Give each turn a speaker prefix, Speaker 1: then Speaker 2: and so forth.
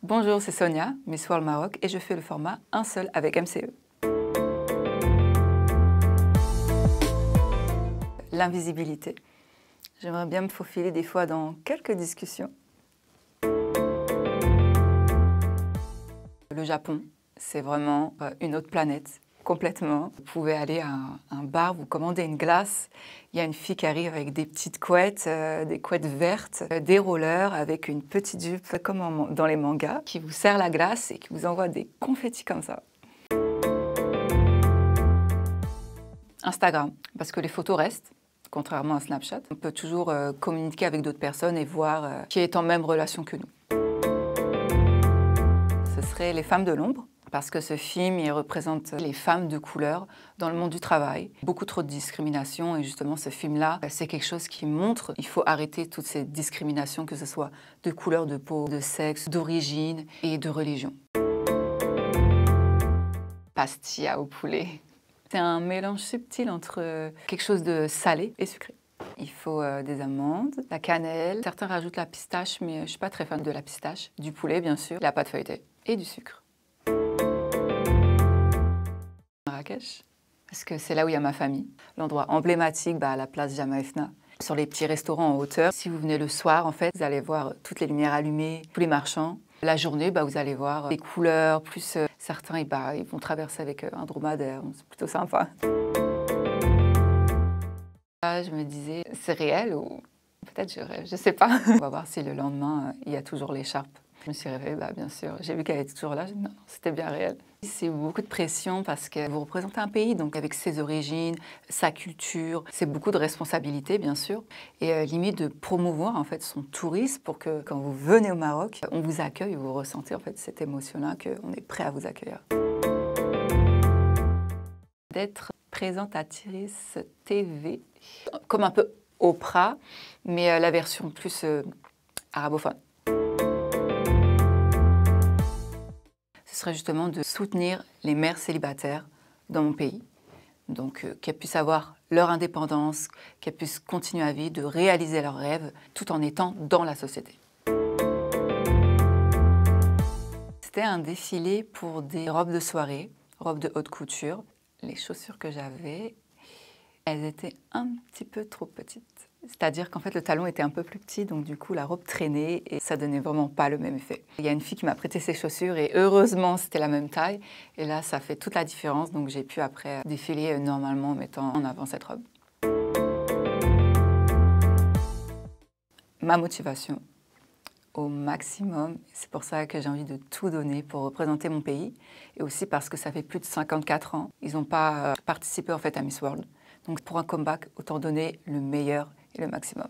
Speaker 1: Bonjour, c'est Sonia, Miss World Maroc, et je fais le format un seul avec MCE. L'invisibilité. J'aimerais bien me faufiler des fois dans quelques discussions. Le Japon, c'est vraiment une autre planète, complètement. Vous pouvez aller à un bar, vous commandez une glace, il y a une fille qui arrive avec des petites couettes, des couettes vertes, des rollers avec une petite jupe comme dans les mangas, qui vous sert la glace et qui vous envoie des confettis comme ça. Instagram, parce que les photos restent. Contrairement à Snapchat, on peut toujours communiquer avec d'autres personnes et voir qui est en même relation que nous. Ce serait Les Femmes de l'ombre, parce que ce film il représente les femmes de couleur dans le monde du travail. Beaucoup trop de discrimination et justement ce film-là, c'est quelque chose qui montre qu'il faut arrêter toutes ces discriminations, que ce soit de couleur de peau, de sexe, d'origine et de religion. Pastilla au poulet. C'est un mélange subtil entre quelque chose de salé et sucré. Il faut des amandes, la cannelle, certains rajoutent la pistache, mais je ne suis pas très fan de la pistache, du poulet bien sûr, la pâte feuilletée et du sucre. Marrakech, parce que c'est là où il y a ma famille. L'endroit emblématique, la place Jamaïfna, sur les petits restaurants en hauteur. Si vous venez le soir, en fait, vous allez voir toutes les lumières allumées, tous les marchands. La journée, vous allez voir les couleurs, plus certains ils vont traverser avec un dromadaire, c'est plutôt sympa. Je me disais, c'est réel ou peut-être je rêve, je sais pas. On va voir si le lendemain, il y a toujours l'écharpe. Je me suis réveillée, bien sûr, j'ai vu qu'elle était toujours là, non, c'était bien réel. C'est beaucoup de pression parce que vous représentez un pays, donc avec ses origines, sa culture, c'est beaucoup de responsabilités, bien sûr, et limite de promouvoir en fait son tourisme pour que quand vous venez au Maroc, on vous accueille et vous ressentez en fait cette émotion-là, qu'on est prêt à vous accueillir. D'être présentatrice TV, comme un peu Oprah, mais la version plus arabophone. Ce serait justement de soutenir les mères célibataires dans mon pays, donc qu'elles puissent avoir leur indépendance, qu'elles puissent continuer à vivre, de réaliser leurs rêves, tout en étant dans la société. C'était un défilé pour des robes de soirée, robes de haute couture. Les chaussures que j'avais, elles étaient un petit peu trop petites. C'est-à-dire qu'en fait, le talon était un peu plus petit, donc du coup, la robe traînait et ça donnait vraiment pas le même effet. Il y a une fille qui m'a prêté ses chaussures et heureusement, c'était la même taille. Et là, ça fait toute la différence, donc j'ai pu après défiler normalement en mettant en avant cette robe. Ma motivation, au maximum. C'est pour ça que j'ai envie de tout donner pour représenter mon pays. Et aussi parce que ça fait plus de 54 ans. Ils n'ont pas participé en fait à Miss World. Donc pour un comeback, autant donner le meilleur et le maximum.